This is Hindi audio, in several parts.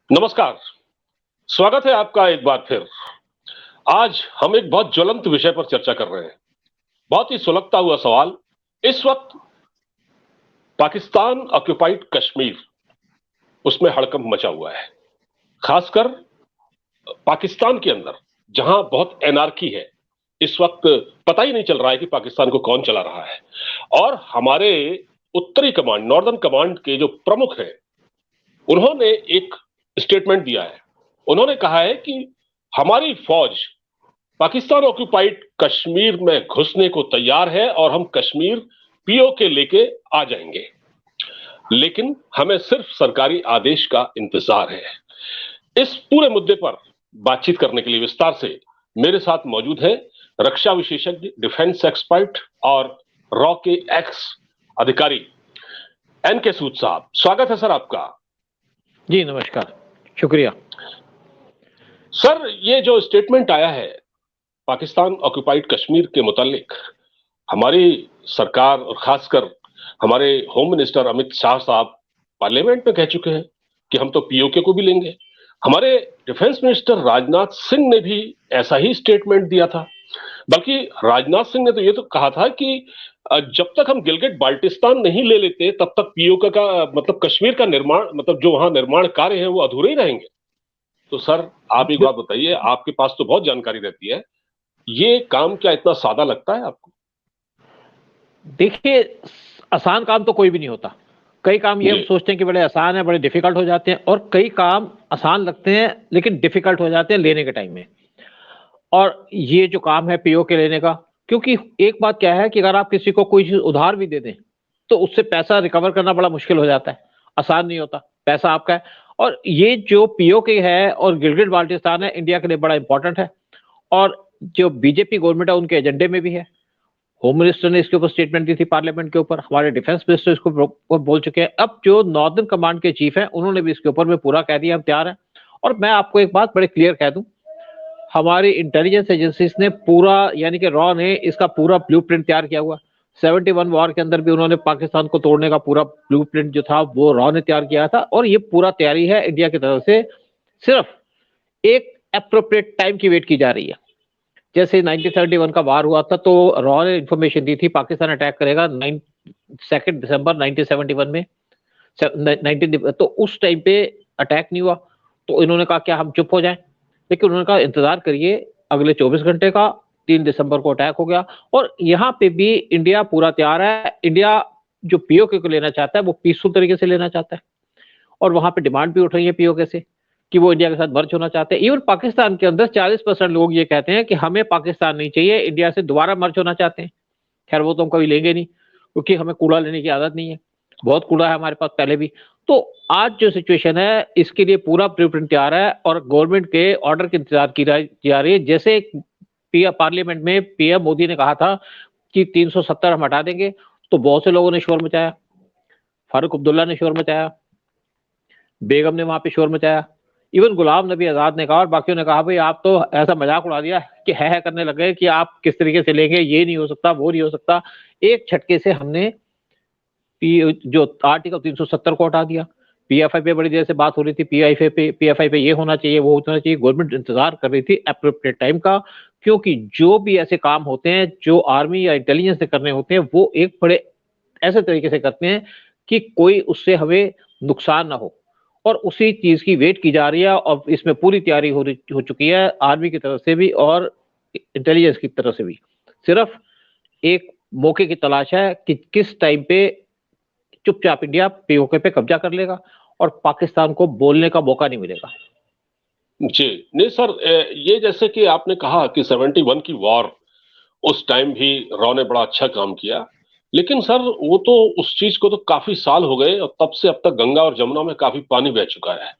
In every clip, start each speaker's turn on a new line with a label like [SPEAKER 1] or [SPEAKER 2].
[SPEAKER 1] नमस्कार। स्वागत है आपका एक बार फिर। आज हम एक बहुत ज्वलंत विषय पर चर्चा कर रहे हैं। बहुत ही सुलगता हुआ सवाल। इस वक्त पाकिस्तान ऑक्युपाइड कश्मीर, उसमें हड़कंप मचा हुआ है। खासकर पाकिस्तान के अंदर, जहां बहुत एनार्की है। इस वक्त पता ही नहीं चल रहा है कि पाकिस्तान को कौन चला रहा है। और हमारे उत्तरी कमांड, नॉर्दर्न कमांड के जो प्रमुख हैं, उन्होंने एक स्टेटमेंट दिया है। उन्होंने कहा है कि हमारी फौज पाकिस्तान ऑक्युपाइड कश्मीर में घुसने को तैयार है और हम कश्मीर पीओके लेके आ जाएंगे, लेकिन हमें सिर्फ सरकारी आदेश का इंतजार है। इस पूरे मुद्दे पर बातचीत करने के लिए विस्तार से मेरे साथ मौजूद है रक्षा विशेषज्ञ, डिफेंस एक्सपर्ट और रॉ के एक्स अधिकारी एन के सूद साहब। स्वागत है सर आपका।
[SPEAKER 2] जी नमस्कार, शुक्रिया।
[SPEAKER 1] सर, ये जो स्टेटमेंट आया है पाकिस्तान ऑक्युपाइड कश्मीर के मुतालिक, हमारी सरकार और खासकर हमारे होम मिनिस्टर अमित शाह साहब पार्लियामेंट में कह चुके हैं कि हम तो पीओके को भी लेंगे। हमारे डिफेंस मिनिस्टर राजनाथ सिंह ने भी ऐसा ही स्टेटमेंट दिया था। बल्कि राजनाथ सिंह ने तो ये तो कहा था कि जब तक हम गिलगिट बाल्टिस्तान नहीं ले लेते तब तक पीओके का मतलब कश्मीर का निर्माण, मतलब जो वहां निर्माण कार्य है वो अधूरे ही रहेंगे। तो सर, आप एक बात बताइए, आपके पास तो बहुत जानकारी रहती है, ये काम क्या इतना सादा लगता है आपको?
[SPEAKER 2] देखिए, आसान काम तो कोई भी नहीं होता। कई काम ये हम सोचते हैं कि बड़े आसान है, बड़े डिफिकल्ट हो जाते हैं, और कई काम आसान लगते हैं लेकिन डिफिकल्ट हो जाते हैं लेने के टाइम में। और ये जो काम है पीओके लेने का, क्योंकि एक बात क्या है कि अगर आप किसी को कोई चीज उधार भी दे दें तो उससे पैसा रिकवर करना बड़ा मुश्किल हो जाता है, आसान नहीं होता। पैसा आपका है, और ये जो पीओके है और गिलगिट बाल्टिस्तान है, इंडिया के लिए बड़ा इंपॉर्टेंट है। और जो बीजेपी गवर्नमेंट है उनके एजेंडे में भी है। होम मिनिस्टर ने इसके ऊपर स्टेटमेंट दी थी पार्लियामेंट के ऊपर, हमारे डिफेंस मिनिस्टर इसको बोल चुके हैं। अब जो नॉर्दर्न कमांड के चीफ हैं उन्होंने भी इसके ऊपर में पूरा कह दिया हम तैयार हैं। और मैं आपको एक बात बड़े क्लियर कह दूं, हमारी इंटेलिजेंस एजेंसीज ने पूरा, यानी कि रॉ ने इसका पूरा ब्लूप्रिंट तैयार किया हुआ। 71 वॉर के अंदर भी उन्होंने पाकिस्तान को तोड़ने का पूरा ब्लूप्रिंट जो था वो रॉ ने तैयार किया था, और ये पूरा तैयारी है इंडिया की तरफ से। सिर्फ एक अप्रोप्रिएट टाइम की वेट की जा रही है। जैसे 1931 का वार हुआ था तो रॉ ने इंफॉर्मेशन दी थी पाकिस्तान अटैक करेगा 2 दिसंबर 1971 में। 19 तो उस टाइम पे अटैक नहीं हुआ, तो इन्होंने कहा क्या हम चुप हो जाएं, लेकिन उन्होंने कहा इंतजार करिए अगले 24 घंटे का। 3 दिसंबर को अटैक हो गया, और यहाँ पे भी इंडिया पूरा तैयार है। इंडिया जो पीओके को लेना चाहता है वो पीसफुल तरीके से लेना चाहता है, और वहां पे डिमांड भी उठ रही है पीओके से कि वो इंडिया के साथ मर्ज होना चाहते हैं। इवन पाकिस्तान के अंदर 40% लोग ये कहते हैं कि हमें पाकिस्तान नहीं चाहिए, इंडिया से दोबारा मर्ज होना चाहते हैं। खैर वो तो हम कभी लेंगे नहीं, क्योंकि हमें कूड़ा लेने की आदत नहीं है, बहुत कूड़ा है हमारे पास पहले भी। तो आज जो सिचुएशन है इसके लिए पूरा प्रिंट तैयार है, और गवर्नमेंट के ऑर्डर की इंतजार की जा रही है। जैसे पार्लियामेंट में पीएम मोदी ने कहा था कि 370 हम हटा देंगे, तो बहुत से लोगों ने शोर मचाया। फारूक अब्दुल्ला ने शोर मचाया, बेगम ने वहां पे शोर मचाया, इवन गुलाम नबी आजाद ने कहा, और बाकियों ने कहा भाई आप तो ऐसा मजाक उड़ा दिया कि है करने लगे कि आप किस तरीके से लेंगे, ये नहीं हो सकता, वो नहीं हो सकता। एक झटके से हमने जो आर्टिकल 370 को हटा दिया। पीएफआई पे बड़ी देर से बात हो रही थी, पीएफआई पे ये होना चाहिए, वो होना चाहिए। गवर्नमेंट इंतजार कर रही थी अप्रोप्रिएट टाइम का, क्योंकि जो भी ऐसे काम होते हैं जो आर्मी या इंटेलिजेंस से करने होते हैं वो एक बड़े ऐसे तरीके से करते हैं कि कोई उससे हमें नुकसान ना हो, और उसी चीज की वेट की जा रही है। और इसमें पूरी तैयारी हो चुकी है आर्मी की तरफ से भी और इंटेलिजेंस की तरफ से भी। सिर्फ एक मौके की तलाश है कि किस टाइम पे चुपचाप इंडिया पीओके पे कब्जा कर लेगा और पाकिस्तान को बोलने का मौका नहीं मिलेगा।
[SPEAKER 1] जी नहीं सर, ये जैसे कि आपने कहा कि 71 की वॉर, उस टाइम भी रॉ ने बड़ा अच्छा काम किया। लेकिन सर, वो तो उस चीज को तो काफी साल हो गए, और तब से अब तक गंगा और जमुना में काफी पानी बह चुका है।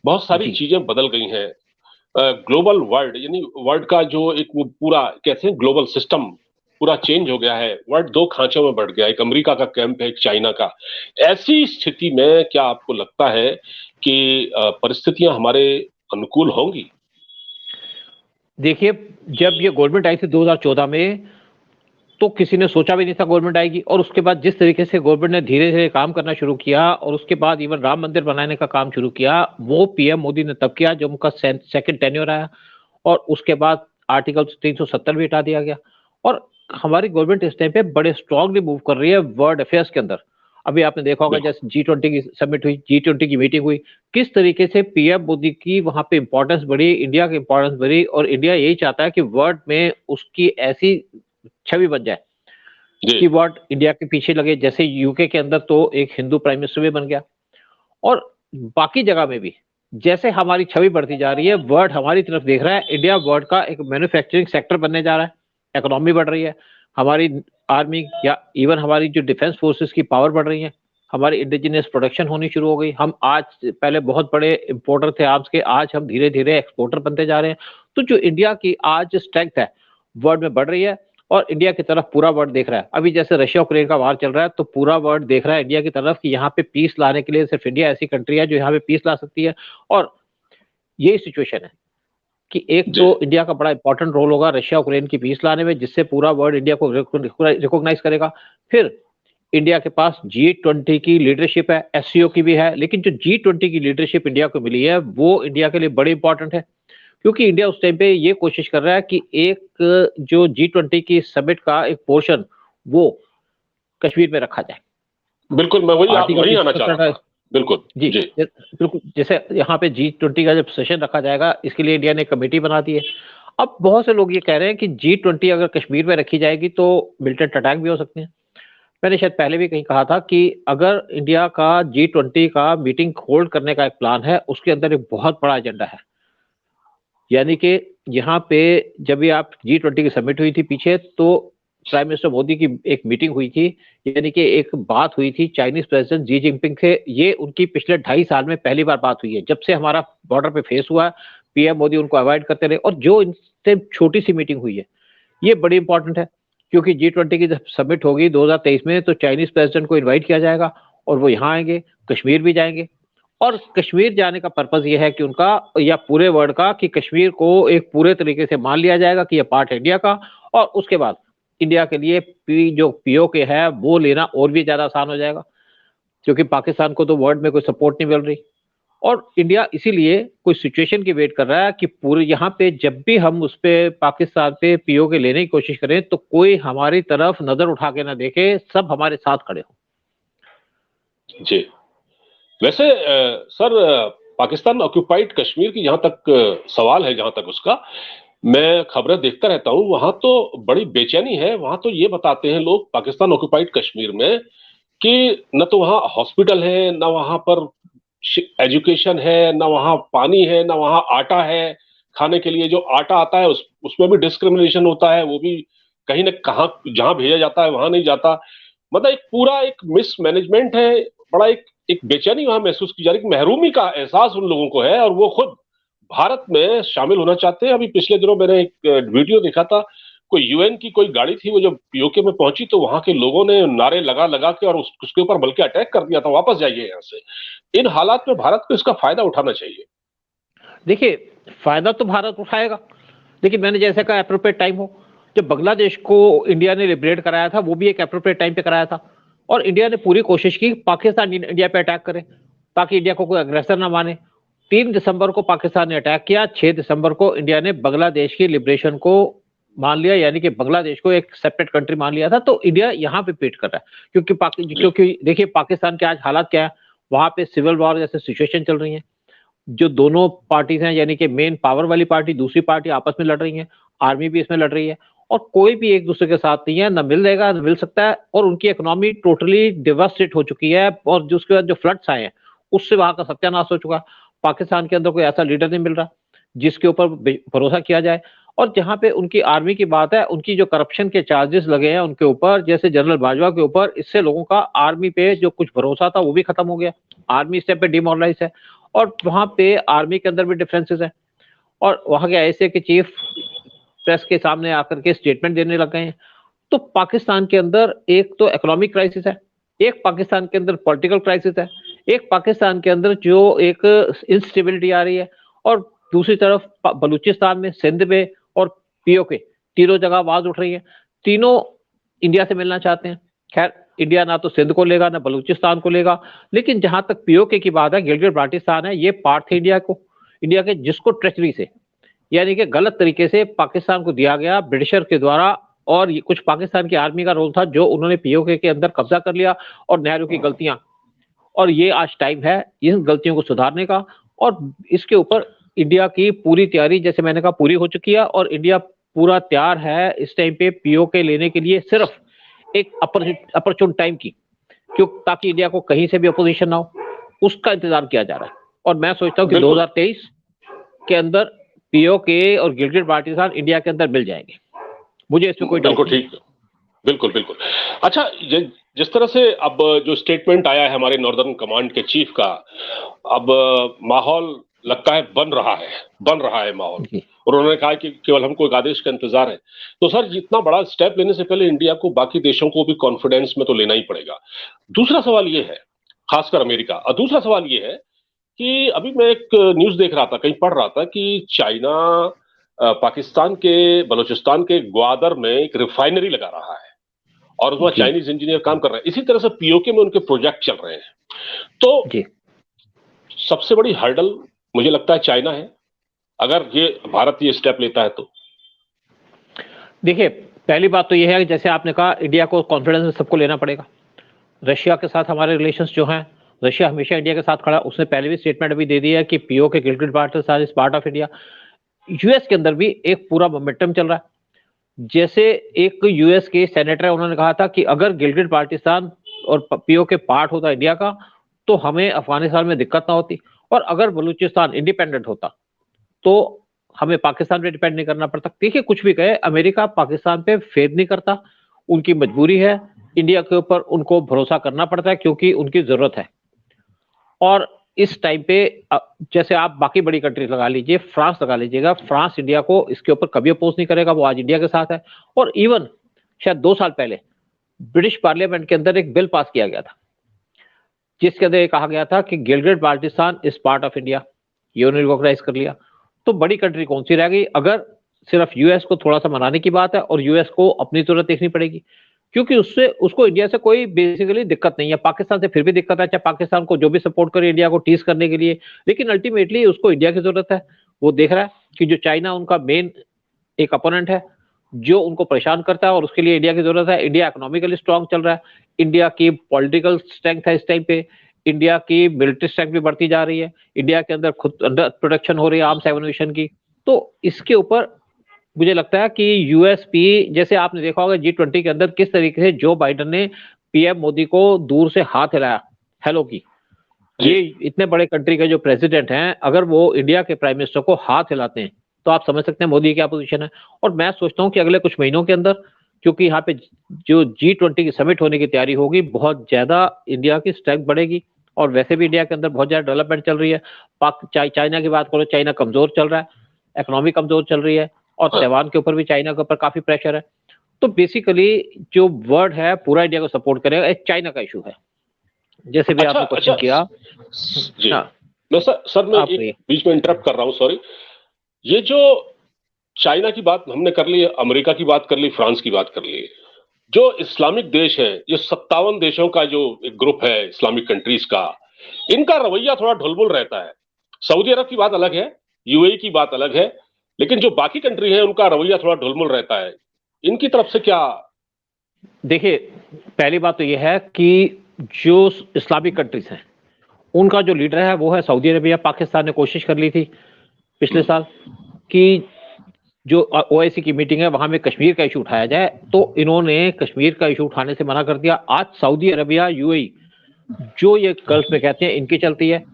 [SPEAKER 1] बहुत सारी
[SPEAKER 2] जी
[SPEAKER 1] चीजें बदल गई हैं। ग्लोबल वर्ल्ड, यानी वर्ल्ड का जो एक वो पूरा कहते हैं ग्लोबल सिस्टम, पूरा चेंज हो गया है। वर्ल्ड दो खांचों में बढ़ गया है, एक अमेरिका का कैंप है, एक चाइना का। ऐसी स्थिति में क्या आपको लगता है कि परिस्थितियां हमारे अनुकूल होंगी?
[SPEAKER 2] देखिए, जब ये गवर्नमेंट आई थी 2014 में, तो किसी ने सोचा भी नहीं था गवर्नमेंट आएगी। और उसके बाद जिस तरीके से गवर्नमेंट ने धीरे धीरे काम करना शुरू किया और उसके बाद इवन राम मंदिर बनाने का काम शुरू किया, वो पीएम मोदी ने तब किया जब उनका सेकंड टेन्योर आया। और उसके बाद आर्टिकल 370 भी हटा दिया गया। और हमारी गवर्नमेंट इस टाइम पे बड़े स्ट्रांगली मूव कर रही है वर्ल्ड अफेयर्स के अंदर। अभी आपने देखा होगा जैसे G20 की समिट हुई, G20 की मीटिंग हुई, किस तरीके से पीएम मोदी की वहां पे इंपॉर्टेंस बढ़ी, इंडिया की इंपॉर्टेंस बढ़ी। और इंडिया यही चाहता है कि वर्ल्ड में उसकी ऐसी छवि बन जाए कि वर्ल्ड इंडिया के पीछे लगे। जैसे यूके के अंदर तो एक हिंदू प्राइम मिनिस्टर भी बन गया, और बाकी जगह में भी जैसे हमारी छवि बढ़ती जा रही है, वर्ल्ड हमारी तरफ देख रहा है। इंडिया वर्ल्ड का एक मैन्युफैक्चरिंग सेक्टर बनने जा रहा है, इकोनॉमी बढ़ रही है, हमारी आर्मी या इवन हमारी जो डिफेंस फोर्सेस की पावर बढ़ रही है, हमारी इंडिजिनियस प्रोडक्शन होनी शुरू हो गई। हम आज पहले बहुत बड़े इंपोर्टर थे आर्म्स के, आज हम धीरे धीरे एक्सपोर्टर बनते जा रहे हैं। तो जो इंडिया की आज स्ट्रेंथ है वर्ल्ड में बढ़ रही है, और इंडिया की तरफ पूरा वर्ल्ड देख रहा है। अभी जैसे रशिया यूक्रेन का वार चल रहा है, तो पूरा वर्ल्ड देख रहा है इंडिया की तरफ कि यहाँ पे पीस लाने के लिए सिर्फ इंडिया ऐसी कंट्री है जो यहाँ पे पीस ला सकती है। और यही सिचुएशन है कि एक तो इंडिया का बड़ा इंपॉर्टेंट रोल होगा रशिया यूक्रेन की पीस लाने में, जिससे पूरा वर्ल्ड इंडिया को रिकॉग्नाइज करेगा। फिर इंडिया के पास G20 की लीडरशिप है, SCO की भी है, लेकिन जो G20 की लीडरशिप इंडिया को मिली है वो इंडिया के लिए बड़ी इंपॉर्टेंट है, क्योंकि इंडिया उस टाइम पे ये कोशिश कर रहा है कि एक जो G20 की समिट का एक पोर्शन वो कश्मीर में रखा जाए।
[SPEAKER 1] बिल्कुल, मैं वही आना चाह रहा था। बिल्कुल
[SPEAKER 2] जी, बिल्कुल। जैसे यहाँ पे G20 का जब सेशन रखा जाएगा, इसके लिए इंडिया ने कमेटी बना दी है। अब बहुत से लोग ये कह रहे हैं कि G20 अगर कश्मीर में रखी जाएगी तो मिलिटेंट अटैक भी हो सकते हैं। मैंने शायद पहले भी कहीं कहा था कि अगर इंडिया का G20 का मीटिंग होल्ड करने का एक प्लान है, उसके अंदर एक बहुत बड़ा एजेंडा है। यानी कि यहाँ पे जब भी आप G20 की समिट हुई थी पीछे, तो प्राइम मिनिस्टर मोदी की एक मीटिंग हुई थी, यानी कि एक बात हुई थी चाइनीज प्रेसिडेंट जी जिनपिंग से। ये उनकी पिछले 2.5 साल में पहली बार बात हुई है, जब से हमारा बॉर्डर पे फेस हुआ। पीएम मोदी उनको अवॉइड करते रहे, और जो इनसे छोटी सी मीटिंग हुई है ये बड़ी इंपॉर्टेंट है, क्योंकि G20 की जब समिट होगी 2023 में, तो चाइनीज प्रेसिडेंट को इन्वाइट किया जाएगा और वो यहाँ आएंगे, कश्मीर भी जाएंगे। और कश्मीर जाने का पर्पज ये है कि उनका या पूरे वर्ल्ड का कि कश्मीर को एक पूरे तरीके से मान लिया जाएगा कि ये पार्ट है इंडिया का। और उसके बाद इंडिया के लिए जो POK है वो लेना और भी ज्यादा आसान हो जाएगा, क्योंकि पाकिस्तान को तो वर्ल्ड में कोई सपोर्ट नहीं मिल रही। और इंडिया इसीलिए कोई सिचुएशन की वेट कर रहा है कि पूरे यहाँ पे जब भी हम उस पे पाकिस्तान पे POK लेने की कोशिश करें, तो कोई हमारी तरफ नजर उठा के ना देखे, सब हमारे साथ खड़े हो।
[SPEAKER 1] जी, वैसे सर, पाकिस्तान ऑक्यूपाइड कश्मीर की जहां तक सवाल है, जहां तक उसका मैं खबरें देखता रहता हूं, वहां तो बड़ी बेचैनी है। वहां तो ये बताते हैं लोग पाकिस्तान ऑक्यूपाइड कश्मीर में कि न तो वहां हॉस्पिटल है, न वहां पर एजुकेशन है, न वहां पानी है, न वहां आटा है खाने के लिए। जो आटा आता है उसमें भी डिस्क्रिमिनेशन होता है, वो भी कहीं न कहां जहां भेजा जाता है वहां नहीं जाता। मतलब एक पूरा एक मिसमैनेजमेंट है। बड़ा एक बेचैनी वहां महसूस की जा रही है, महरूमी का एहसास उन लोगों को है, और वो खुद भारत में शामिल होना चाहते हैं। अभी पिछले दिनों मैंने एक वीडियो देखा था, कोई UN की कोई गाड़ी थी, वो जब POK में पहुंची तो वहां के लोगों ने नारे लगा लगा के और उसके ऊपर बल्कि अटैक कर दिया था, वापस जाइए यहाँ से। इन हालात में भारत को इसका फायदा उठाना चाहिए।
[SPEAKER 2] देखिए, फायदा तो भारत उठाएगा, लेकिन मैंने जैसे कहा एप्रोप्रिएट टाइम हो। जब बांग्लादेश को इंडिया ने लिबरेट कराया था, वो भी एक एप्रोप्रिएट टाइम पे कराया था, और इंडिया ने पूरी कोशिश की पाकिस्तान इंडिया पे अटैक करे ताकि इंडिया को कोई अग्रेसर ना माने। 3 दिसंबर को पाकिस्तान ने अटैक किया, 6 दिसंबर को इंडिया ने बांग्लादेश की लिबरेशन को मान लिया, यानी कि बांग्लादेश को एक सेपरेट कंट्री मान लिया था। तो इंडिया यहाँ पे पेट कर रहा है, क्योंकि देखिए पाकिस्तान के आज हालात क्या है, वहां पे सिविल वॉर जैसे सिचुएशन चल रही है। जो दोनों पार्टीज हैं, यानी कि मेन पावर वाली पार्टी, दूसरी पार्टी आपस में लड़ रही है, आर्मी भी इसमें लड़ रही है, और कोई भी एक दूसरे के साथ नहीं है, न मिल रहेगा न मिल सकता है। और उनकी इकोनॉमी टोटली डिवास्टेट हो चुकी है, और जो उसके बाद जो फ्लड्स आए हैं उससे वहां का सत्यानाश हो चुका है। पाकिस्तान के अंदर कोई ऐसा लीडर नहीं मिल रहा जिसके ऊपर भरोसा किया जाए। और जहां पे उनकी आर्मी की बात है, उनकी जो करप्शन के चार्जेस लगे हैं उनके ऊपर, जैसे जनरल बाजवा के ऊपर, इससे लोगों का आर्मी पे जो कुछ भरोसा था वो भी खत्म हो गया। आर्मी इस पे डिमोरलाइज है, और वहां पे आर्मी के अंदर भी डिफरेंसेस है। और वहां के ISA के चीफ प्रेस के सामने आकर के स्टेटमेंट देने लग गए हैं। तो पाकिस्तान के अंदर एक तो इकोनॉमिक क्राइसिस है, एक पाकिस्तान के अंदर पॉलिटिकल क्राइसिस है, एक पाकिस्तान के अंदर जो एक इंस्टेबिलिटी आ रही है, और दूसरी तरफ बलूचिस्तान में, सिंध में और POK, तीनों जगह आवाज उठ रही है। तीनों इंडिया से मिलना चाहते हैं। खैर इंडिया ना तो सिंध को लेगा ना बलूचिस्तान को लेगा, लेकिन जहां तक पीओके की बात है, गिलगित बाल्टिस्तान है, ये पार्ट थे इंडिया के जिसको ट्रेचरी से यानी कि गलत तरीके से पाकिस्तान को दिया गया ब्रिटिशर के द्वारा, और ये कुछ पाकिस्तान की आर्मी का रोल था जो उन्होंने पीओके के अंदर कब्जा कर लिया, और नेहरू की गलतियां, और ये आज टाइम है इन गलतियों को सुधारने का। और इसके ऊपर इंडिया की पूरी तैयारी, जैसे मैंने कहा, पूरी हो चुकी है, और इंडिया पूरा तैयार है इस टाइम पे पीओके लेने के लिए, सिर्फ एक अपॉर्चुन टाइम की, क्यों, ताकि इंडिया को कहीं से भी अपोजिशन ना हो, उसका इंतजार किया जा रहा है। और मैं सोचता हूँ कि 2023 के अंदर पीओके और गिलगित बाल्टिस्तान इंडिया के अंदर मिल जाएंगे, मुझे इसमें कोई डाउट नहीं।
[SPEAKER 1] ठीक, बिल्कुल बिल्कुल। अच्छा, जिस तरह से अब जो स्टेटमेंट आया है हमारे नॉर्दर्न कमांड के चीफ का, अब माहौल लगता है बन रहा है माहौल, और उन्होंने कहा कि केवल हमको एक आदेश का इंतजार है। तो सर, इतना बड़ा स्टेप लेने से पहले इंडिया को बाकी देशों को भी कॉन्फिडेंस में तो लेना ही पड़ेगा। दूसरा सवाल ये है, खासकर अमेरिका, और दूसरा सवाल ये है कि अभी मैं एक न्यूज देख रहा था, कहीं पढ़ रहा था कि चाइना पाकिस्तान के बलूचिस्तान के ग्वादर में एक रिफाइनरी लगा रहा है, और उसमें चाइनीज इंजीनियर काम कर रहे हैं। इसी तरह से पीओके में उनके प्रोजेक्ट चल रहे हैं। तो सबसे बड़ी हर्डल मुझे लगता है चाइना है, अगर ये भारत ये स्टेप लेता है तो।
[SPEAKER 2] देखिए, पहली बात तो ये है कि जैसे आपने कहा, इंडिया को कॉन्फिडेंस में सबको लेना पड़ेगा। रशिया के साथ हमारे रिलेशंस जो हैं, रशिया हमेशा इंडिया के साथ खड़ा, उसने पहले भी स्टेटमेंट अभी दे दिया है कि PoK Gilgit Baltistan is part of India. US के अंदर भी एक पूरा मोमेंटम चल रहा है। जैसे एक यूएस के सेनेटर है, उन्होंने कहा था कि अगर गिलगित बाल्टिस्तान और पीओके पार्ट होता इंडिया का, तो हमें अफगानिस्तान में दिक्कत ना होती, और अगर बलूचिस्तान इंडिपेंडेंट होता तो हमें पाकिस्तान पे डिपेंड नहीं करना पड़ता। देखिए, कुछ भी कहे, अमेरिका पाकिस्तान पे फेद नहीं करता, उनकी मजबूरी है, इंडिया के ऊपर उनको भरोसा करना पड़ता है क्योंकि उनकी जरूरत है। और इस टाइम पे जैसे आप बाकी बड़ी कंट्रीज लगा लीजिए, फ्रांस लगा लीजिएगा, फ्रांस इंडिया को इसके ऊपर कभी अपोज नहीं करेगा, वो आज इंडिया के साथ है। और इवन शायद 2 साल पहले ब्रिटिश पार्लियामेंट के अंदर एक बिल पास किया गया था, जिसके अंदर कहा गया था कि Gilgit Baltistan is part of India, ये उन्होंने रिकॉग्नाइज कर लिया। तो बड़ी कंट्री कौन सी रह गई? अगर सिर्फ यूएस को थोड़ा सा मनाने की बात है, और यूएस को अपनी जरूरत देखनी पड़ेगी, क्योंकि उसको इंडिया से कोई बेसिकली दिक्कत नहीं है। पाकिस्तान से फिर भी दिक्कत है, चाहे पाकिस्तान को जो भी सपोर्ट करे इंडिया को टीज करने के लिए, लेकिन अल्टीमेटली उसको इंडिया की जरूरत है। वो देख रहा है कि जो चाइना उनका मेन एक अपोनेंट है, जो उनको परेशान करता है, और उसके लिए इंडिया की जरूरत है। इंडिया इकोनॉमिकली स्ट्रांग चल रहा है, इंडिया की पॉलिटिकल स्ट्रेंथ है इस टाइम पे, इंडिया की मिलिट्री स्ट्रेंथ भी बढ़ती जा रही है, इंडिया के अंदर खुद अंडर प्रोडक्शन हो रही है आर्म्स एम्यूनिशन की। तो इसके ऊपर मुझे लगता है कि यूएसपी, जैसे आपने देखा होगा G20 के अंदर किस तरीके से जो बाइडेन ने पीएम मोदी को दूर से हाथ हिलाया हेलो की। ये इतने बड़े कंट्री के जो प्रेसिडेंट हैं, अगर वो इंडिया के प्राइम मिनिस्टर को हाथ हिलाते हैं तो आप समझ सकते हैं मोदी की क्या पोजीशन है। और मैं सोचता हूं कि अगले कुछ महीनों के अंदर, क्योंकि यहाँ पे जो G20 की समिट होने की तैयारी होगी, बहुत ज्यादा इंडिया की स्ट्रेंथ बढ़ेगी। और वैसे भी इंडिया के अंदर बहुत ज्यादा डेवलपमेंट चल रही है। चाइना की बात करो, चाइना कमजोर चल रहा है, इकोनॉमी कमजोर चल रही है, और ताइवान के ऊपर भी चाइना के ऊपर काफी प्रेशर है। तो बेसिकली जो वर्ड है पूरा इंडिया को सपोर्ट करेगा, एक चाइना का इशू है, जैसे भी आपने क्वेश्चन किया।
[SPEAKER 1] जी। मैं सर मैं एक बीच में इंटरप्ट कर रहा हूँ, सॉरी। ये जो चाइना की बात हमने कर ली, अमेरिका की बात कर ली, फ्रांस की बात कर ली, जो इस्लामिक देश है, ये 57 देशों का जो एक ग्रुप है इस्लामिक कंट्रीज का, इनका रवैया थोड़ा ढुलमुल रहता है। सऊदी अरब की बात अलग है, यूएई की बात अलग है, लेकिन जो बाकी कंट्री है उनका रवैया थोड़ा ढुलमुल रहता है। इनकी तरफ से क्या?
[SPEAKER 2] देखिए, पहली बात तो यह है कि जो इस्लामिक कंट्रीज हैं उनका जो लीडर है वो है सऊदी अरबिया। पाकिस्तान ने कोशिश कर ली थी पिछले साल कि जो ओआईसी की मीटिंग है वहां में कश्मीर का इशू उठाया जाए, तो इन्होंने कश्मीर का इशू उठाने से मना कर दिया। आज सऊदी अरबिया, यूएई, जो ये गल्फ में कहते हैं, इनकी चलती है।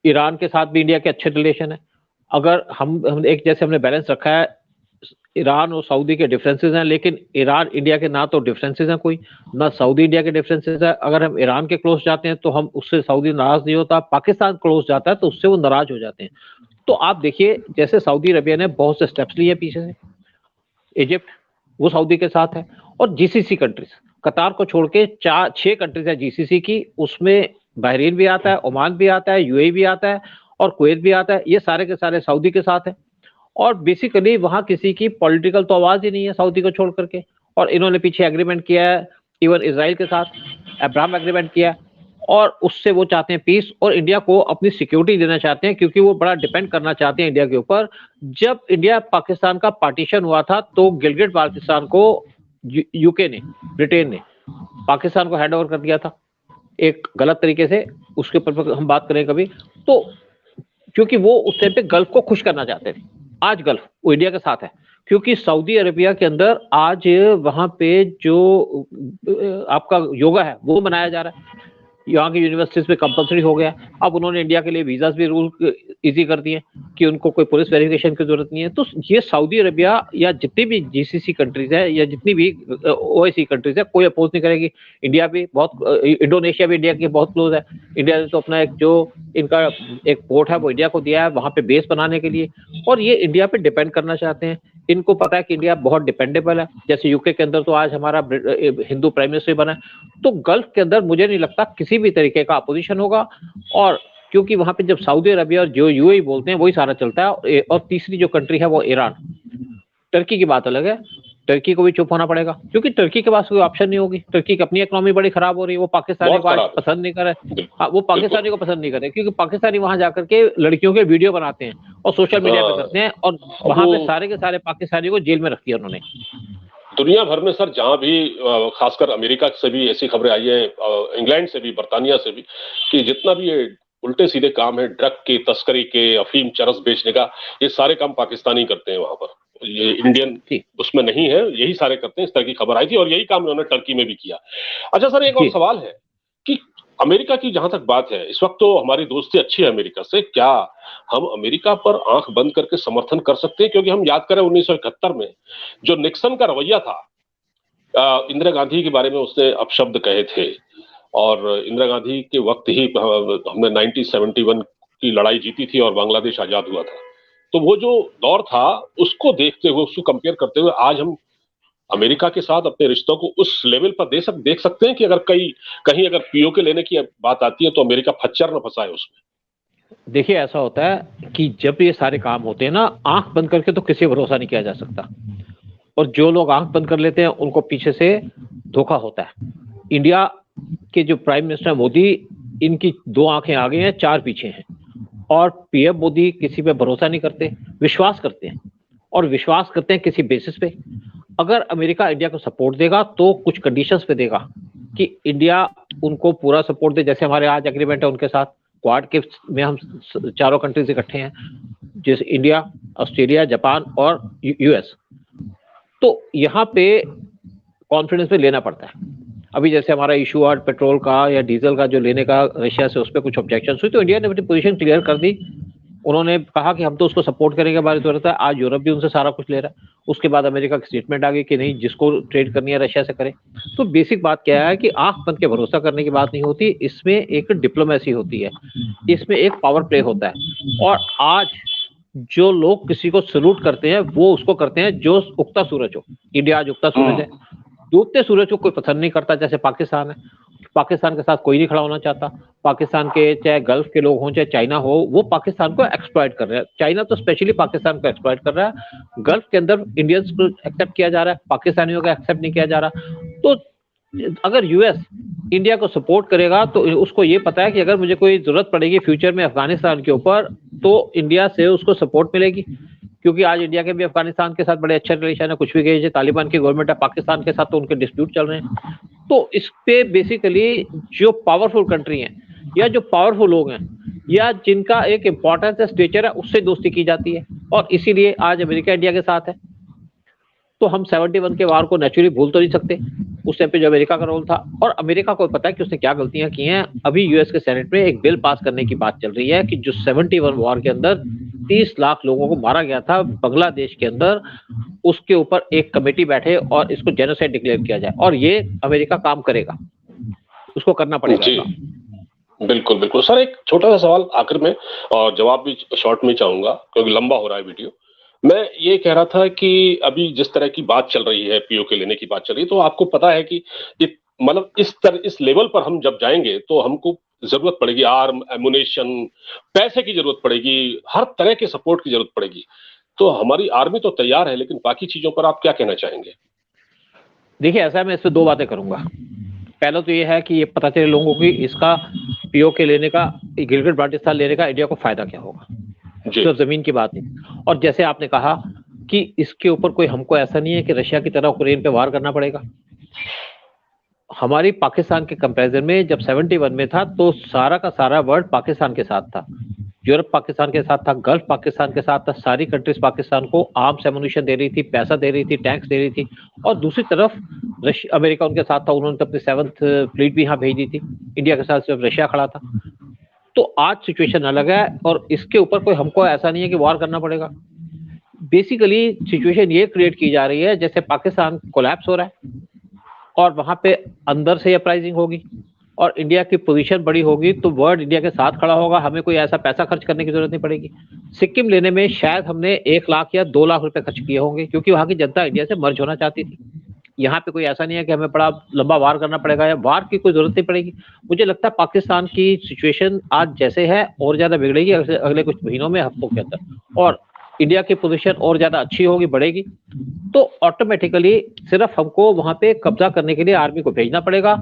[SPEAKER 2] ईरान के साथ भी इंडिया के अच्छे रिलेशन है। अगर हम एक जैसे हमने बैलेंस रखा है, ईरान और सऊदी के डिफरेंसेस हैं, लेकिन ईरान इंडिया के ना तो डिफरेंसेस हैं कोई, ना सऊदी इंडिया के डिफरेंसेस है। अगर हम ईरान के क्लोज जाते हैं तो हम उससे सऊदी नाराज नहीं होता, पाकिस्तान क्लोज जाता है तो उससे वो नाराज हो जाते हैं। तो आप देखिए, जैसे सऊदी अरबिया ने बहुत से स्टेप्स लिए पीछे से, इजिप्ट वो सऊदी के साथ है, और जीसीसी कंट्रीज, कतार को छोड़ के 6 कंट्रीज है जीसीसी की, उसमें बहरीन भी आता है, ओमान भी आता है, यूएई भी आता है, और कुवैत भी आता है। ये सारे के सारे सऊदी के साथ है। और बेसिकली वहां किसी की पॉलिटिकल तो आवाज ही नहीं है सऊदी को छोड़ करके। और इन्होंने पीछे एग्रीमेंट किया है इवन इजराइल के साथ, अब्राहम एग्रीमेंट किया, और उससे वो चाहते हैं पीस, और इंडिया को अपनी सिक्योरिटी देना चाहते हैं, क्योंकि वो बड़ा डिपेंड करना चाहते हैं इंडिया के ऊपर। जब इंडिया पाकिस्तान का पार्टीशन हुआ था तो गिलगिट बाल्टिस्तान को यूके ने, ब्रिटेन ने पाकिस्तान को हैंड ओवर कर दिया था एक गलत तरीके से। उसके ऊपर हम बात करें कभी तो, क्योंकि वो उस टाइम पे गल्फ को खुश करना चाहते थे। आज गल्फ वो इंडिया के साथ है, क्योंकि सऊदी अरेबिया के अंदर आज वहां पे जो आपका योगा है वो मनाया जा रहा है, यहाँ की यूनिवर्सिटीज में कंपलसरी हो गया। अब उन्होंने इंडिया के लिए वीजास भी रूल इजी कर दिए कि उनको कोई पुलिस वेरिफिकेशन की जरूरत नहीं है। तो ये सऊदी अरेबिया या जितनी भी जीसीसी कंट्रीज है या जितनी भी ओआईसी कंट्रीज है, कोई अपोज नहीं करेगी। इंडिया भी बहुत, इंडोनेशिया भी इंडिया के बहुत क्लोज है। इंडिया ने तो अपना एक जो इनका एक पोर्ट है वो इंडिया को दिया है वहां पे बेस बनाने के लिए, और ये इंडिया पे डिपेंड करना चाहते हैं। इनको पता है कि इंडिया बहुत डिपेंडेबल है। जैसे यूके के अंदर तो आज हमारा हिंदू प्राइम मिनिस्टर बना है, तो गल्फ के अंदर मुझे नहीं लगता किसी भी तरीके का अपोजिशन होगा। और क्योंकि वहां पे जब सऊदी अरबिया और जो यूएई बोलते हैं वही सारा चलता है। और तीसरी जो कंट्री है वो ईरान। टर्की की बात अलग है, टर्की को भी चुप होना पड़ेगा, क्योंकि टर्की के पास कोई ऑप्शन नहीं होगी। टर्की की अपनी इकोनॉमी बड़ी खराब हो रही है, वो पाकिस्तानी को आज पसंद नहीं करे। हाँ, वो पाकिस्तानी को पसंद नहीं करे, क्योंकि पाकिस्तानी वहां जाकर के लड़कियों के वीडियो बनाते हैं और सोशल मीडिया पे करते हैं, और वहां पे सारे के सारे पाकिस्तानी को जेल में रख दिया उन्होंने।
[SPEAKER 1] दुनिया भर में सर जहां भी, खासकर अमेरिका से भी ऐसी खबरें आई हैं, इंग्लैंड से भी, बर्तानिया से भी, कि जितना भी ये उल्टे सीधे काम है, ड्रग की तस्करी के, अफीम चरस बेचने का, ये सारे काम पाकिस्तानी करते हैं वहां पर। ये इंडियन उसमें नहीं है, यही सारे करते हैं। इस तरह की खबर आई थी और यही काम उन्होंने टर्की में भी किया। अच्छा सर, एक और सवाल है कि अमेरिका की जहां तक बात है, इस वक्त तो हमारी दोस्ती अच्छी है अमेरिका से, क्या हम अमेरिका पर आंख बंद करके समर्थन कर सकते हैं? क्योंकि हम याद करें 1971 में जो निक्सन का रवैया था, इंदिरा गांधी के बारे में उसने अपशब्द कहे थे, और इंदिरा गांधी के वक्त ही हमने 1971 की लड़ाई जीती थी और बांग्लादेश आजाद हुआ था। तो वो जो दौर था उसको देखते हुए, उसको कंपेयर करते हुए, आज हम अमेरिका के साथ अपने रिश्तों को उस लेवल पर देख सकते हैं कि अगर कहीं अगर पीओके लेने की बात आती है तो अमेरिका खच्चर न फंसाए उसमें।
[SPEAKER 2] देखिए, ऐसा होता है कि जब ये सारे काम होते हैं ना, आंख बंद करके तो किसी भरोसा नहीं किया जा सकता, और जो लोग आंख बंद कर लेते हैं उनको पीछे से धोखा होता है। इंडिया के जो प्राइम मिनिस्टर मोदी, इनकी 2 आंखें आगे हैं, 4 पीछे हैं, और पीएम मोदी किसी पे भरोसा नहीं करते, विश्वास करते हैं, और विश्वास करते हैं किसी बेसिस पे। अगर अमेरिका इंडिया को सपोर्ट देगा तो कुछ कंडीशंस पे देगा कि इंडिया उनको पूरा सपोर्ट दे। जैसे हमारे आज एग्रीमेंट है उनके साथ, क्वाड के में हम चारों कंट्रीज इकट्ठे हैं, जैसे इंडिया, ऑस्ट्रेलिया, जापान और यूएस। तो यहाँ पे कॉन्फिडेंस पे लेना पड़ता है। अभी जैसे हमारा इशू और पेट्रोल का या डीजल का जो लेने का रशिया से, उस पर कुछ ऑब्जेक्शन हुई, तो इंडिया ने अपनी पोजीशन क्लियर कर दी। उन्होंने कहा कि हम तो उसको सपोर्ट करेंगे, हमारी जरूरत है। आज यूरोप भी उनसे सारा कुछ ले रहा है। उसके बाद अमेरिका की स्टेटमेंट आ गई कि नहीं, जिसको ट्रेड करनी है रशिया से करे। तो बेसिक बात क्या है कि आंख बंद के भरोसा करने की बात नहीं होती, इसमें एक डिप्लोमेसी होती है, इसमें एक पावर प्ले होता है। और आज जो लोग किसी को सल्यूट करते हैं वो उसको करते हैं जो उगता सूरज हो। इंडिया आज उगता सूरज है, डूबते सूरज को कोई पसंद नहीं करता। जैसे पाकिस्तान है, पाकिस्तान के साथ कोई नहीं खड़ा होना चाहता। पाकिस्तान के चाहे गल्फ के लोग हों चाहे चाइना हो, वो पाकिस्तान को एक्सप्लॉइट कर रहे हैं। चाइना तो स्पेशली पाकिस्तान को एक्सप्लॉइट कर रहा है। गल्फ के अंदर इंडियंस को एक्सेप्ट किया जा रहा है, पाकिस्तानियों को एक्सेप्ट नहीं किया जा रहा। तो अगर यूएस इंडिया को सपोर्ट करेगा तो उसको ये पता है कि अगर मुझे कोई जरूरत पड़ेगी फ्यूचर में अफगानिस्तान के ऊपर, तो इंडिया से उसको सपोर्ट मिलेगी। क्योंकि आज इंडिया के भी अफगानिस्तान के साथ बड़े अच्छे रिलेशन है। कुछ भी कहिए, तालिबान की गवर्नमेंट है, पाकिस्तान के साथ तो उनके डिस्प्यूट चल रहे हैं। तो इस पे बेसिकली जो पावरफुल कंट्री हैं या जो पावरफुल लोग हैं या जिनका एक इंपॉर्टेंस है, स्टेचर है, उससे दोस्ती की जाती है। और इसीलिए आज अमेरिका इंडिया के साथ है। तो हम 71 के वार को नेचुरली भूल तो नहीं सकते, उस टाइम पे जो अमेरिका का रोल था। और अमेरिका को पता है कि उसने क्या गलतियां की हैं। अभी यूएस के सेनेट में एक बिल पास करने की बात चल रही है कि जो 71 वार के अंदर 30 लाख लोगों को मारा गया था बांग्लादेश के अंदर, उसके ऊपर एक कमेटी बैठे और इसको जेनोसाइड डिक्लेयर किया जाए। और ये अमेरिका काम करेगा, उसको करना पड़ेगा।
[SPEAKER 1] बिल्कुल बिल्कुल सर, एक छोटा सा सवाल आखिर में, और जवाब भी शॉर्ट में चाहूंगा क्योंकि लंबा हो रहा है वीडियो। मैं ये कह रहा था कि अभी जिस तरह की बात चल रही है, पीओके लेने की बात चल रही है, तो आपको पता है कि मतलब इस लेवल पर हम जब जाएंगे तो हमको जरूरत पड़ेगी आर्म, एमुनेशन, पैसे की जरूरत पड़ेगी, हर तरह के सपोर्ट की जरूरत पड़ेगी। तो हमारी आर्मी तो तैयार है, लेकिन बाकी चीजों पर आप क्या कहना चाहेंगे?
[SPEAKER 2] देखिए ऐसा है, मैं इस पे दो बातें करूंगा। पहला तो ये है कि ये पता चले लोगों को कि इसका पीओके लेने का, गिलगित बाल्टिस्तान लेने का इंडिया को फायदा क्या होगा,
[SPEAKER 1] जी
[SPEAKER 2] सिर्फ जमीन की बात नहीं। और जैसे आपने कहा कि इसके ऊपर कोई, हमको ऐसा नहीं है कि रशिया की तरह यूक्रेन पे वार करना पड़ेगा। हमारी पाकिस्तान के कंपैरिजन में जब 71 में था तो सारा का सारा वर्ल्ड पाकिस्तान के साथ था, यूरोप पाकिस्तान के साथ था, गल्फ पाकिस्तान के साथ था, सारी कंट्रीज पाकिस्तान को आर्म्स एमुनिशन दे रही थी, पैसा दे रही थी, टैंक्स दे रही थी। और दूसरी तरफ अमेरिका उनके साथ था, उन्होंने अपनी 7th फ्लीट भी यहाँ भेजी थी, इंडिया के साथ सिर्फ रशिया खड़ा था। तो आज सिचुएशन अलग है और इसके ऊपर कोई, हमको ऐसा नहीं है कि वार करना पड़ेगा। बेसिकली सिचुएशन ये क्रिएट की जा रही है जैसे पाकिस्तान कोलैप्स हो रहा है और वहां पे अंदर से अपराइजिंग होगी और इंडिया की पोजीशन बड़ी होगी तो वर्ल्ड इंडिया के साथ खड़ा होगा, हमें कोई ऐसा पैसा खर्च करने की जरूरत नहीं पड़ेगी। सिक्किम लेने में शायद हमने 1 लाख या 2 लाख रुपए खर्च किए होंगे क्योंकि वहां की जनता इंडिया से मर्ज होना चाहती थी। यहाँ पे कोई ऐसा नहीं है कि हमें बड़ा लंबा वार करना पड़ेगा या वार की कोई जरूरत नहीं पड़ेगी। मुझे लगता है पाकिस्तान की सिचुएशन आज जैसे है और ज्यादा बिगड़ेगी अगले कुछ महीनों में, हफ्तों के अंदर, और इंडिया की पोजीशन और ज्यादा अच्छी होगी, बढ़ेगी। तो ऑटोमेटिकली सिर्फ हमको वहां पे कब्जा करने के लिए आर्मी को भेजना पड़ेगा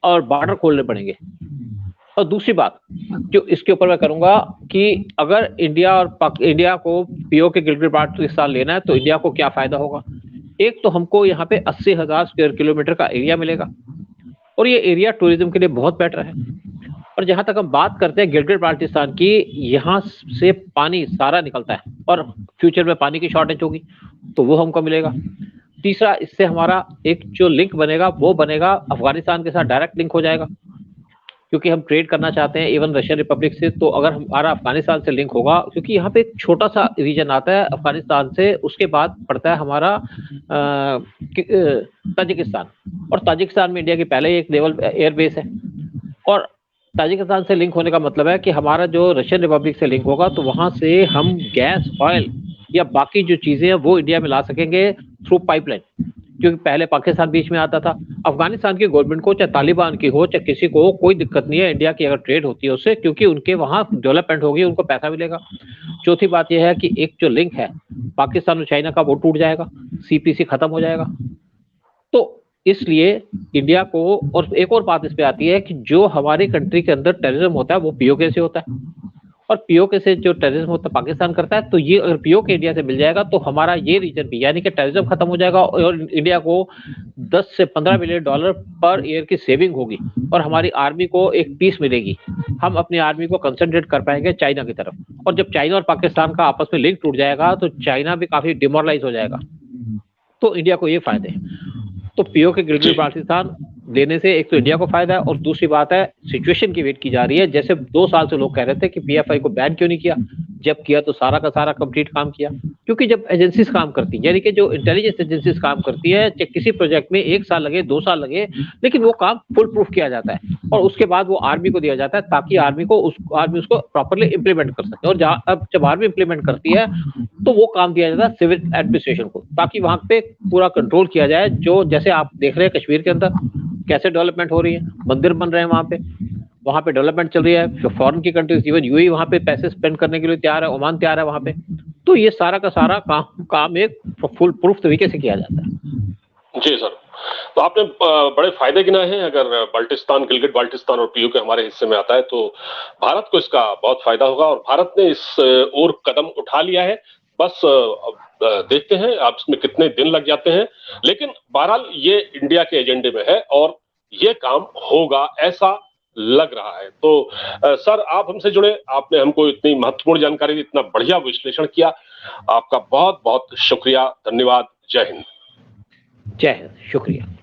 [SPEAKER 2] और बॉर्डर खोलने पड़ेंगे। और दूसरी बात जो इसके ऊपर मैं करूंगा कि अगर इंडिया को पीओके गिलगित बाल्टिस्तान लेना है तो इंडिया को क्या फायदा होगा। एक तो हमको यहाँ पे 80,000 स्क्वायर किलोमीटर का एरिया मिलेगा और ये एरिया टूरिज्म के लिए बहुत बेटर है। और जहां तक हम बात करते हैं गिलगित बाल्टिस्तान की, यहाँ से पानी सारा निकलता है और फ्यूचर में पानी की शॉर्टेज होगी तो वो हमको मिलेगा। तीसरा, इससे हमारा एक जो लिंक बनेगा वो बनेगा अफगानिस्तान के साथ, डायरेक्ट लिंक हो जाएगा क्योंकि हम ट्रेड करना चाहते हैं इवन रशियन रिपब्लिक से। तो अगर हमारा अफगानिस्तान से लिंक होगा, क्योंकि यहाँ पे एक छोटा सा रीजन आता है अफगानिस्तान से, उसके बाद पड़ता है हमारा ताजिकिस्तान, और ताजिकिस्तान में इंडिया की पहले एक नेवल एयरबेस है। और ताजिकिस्तान से लिंक होने का मतलब है कि हमारा जो रशियन रिपब्लिक से लिंक होगा तो वहां से हम गैस, ऑयल या बाकी जो चीजें हैं वो इंडिया में ला सकेंगे थ्रू पाइपलाइन, क्योंकि पहले पाकिस्तान बीच में आता था। अफगानिस्तान की गवर्नमेंट को, चाहे तालिबान की हो चाहे किसी को, कोई दिक्कत नहीं है इंडिया की अगर ट्रेड होती है उससे, क्योंकि उनके वहां डेवलपमेंट होगी, उनको पैसा मिलेगा। चौथी बात यह है कि एक जो लिंक है पाकिस्तान और चाइना का वो टूट जाएगा, सीपीसी खत्म हो जाएगा। तो इसलिए इंडिया को, और एक और बात इस पे आती है कि जो हमारी कंट्री के अंदर टेररिज्म होता है वो पीओके से होता है, और पीओके से जो टेररिज्म होता है पाकिस्तान करता है। तो ये अगर पीओके इंडिया से मिल जाएगा तो हमारा ये रीजन भी, यानी कि टेररिज्म खत्म हो जाएगा और इंडिया को 10 से 15 मिलियन डॉलर पर ईयर की सेविंग होगी और हमारी आर्मी को एक पीस मिलेगी। हम अपनी आर्मी को कंसंट्रेट कर पाएंगे चाइना की तरफ, और जब चाइना और पाकिस्तान का आपस में लिंक टूट जाएगा तो चाइना भी काफी डिमोरलाइज हो जाएगा। तो इंडिया को ये फायदे हैं। तो पीओके गिलगित बाल्टिस्तान देने से एक तो इंडिया को फायदा है, और दूसरी बात है सिचुएशन की वेट की जा रही है। जैसे 2 साल से लोग कह रहे थे कि पीएफआई को बैन क्यों नहीं किया, जब किया तो सारा का सारा कंप्लीट काम किया। क्योंकि जब एजेंसीज काम करती है, यानी कि जो इंटेलिजेंस एजेंसीज काम करती है, चाहे किसी प्रोजेक्ट में 1 साल लगे 2 साल लगे, लेकिन वो काम फुल प्रूफ किया जाता है और उसके बाद वो आर्मी को दिया जाता है ताकि आर्मी उसको प्रॉपरली इंप्लीमेंट कर सके। और अब जब आर्मी इंप्लीमेंट करती है तो वो काम दिया जाता है सिविल एडमिनिस्ट्रेशन को, ताकि वहां पे पूरा कंट्रोल किया जाए। जो जैसे आप देख रहे हैं कश्मीर के अंदर कैसे डेवलपमेंट हो रही है, मंदिर बन रहे हैं वहां पे डेवलपमेंट चल रही है। फॉरेन की कंट्रीज, इवन यूएई वहां पे पैसे स्पेंड करने के लिए तैयार है, ओमान तैयार है वहां पे। तो ये सारा का सारा काम एक फुल प्रूफ तरीके से किया जाता है।
[SPEAKER 1] जी सर, तो आपने बड़े फायदे गिनाए हैं। अगर बाल्टिस्तान, गिलगित बाल्टिस्तान और पीओके हमारे हिस्से में आता है तो भारत को इसका बहुत फायदा होगा, और भारत ने इस ओर कदम उठा लिया है। बस देखते हैं आप इसमें कितने दिन लग जाते हैं, लेकिन बहरहाल ये इंडिया के एजेंडे में है और ये काम होगा ऐसा लग रहा है। तो सर, आप हमसे जुड़े, आपने हमको इतनी महत्वपूर्ण जानकारी, इतना बढ़िया विश्लेषण किया, आपका बहुत बहुत शुक्रिया, धन्यवाद। जय हिंद।
[SPEAKER 2] जय हिंद, शुक्रिया।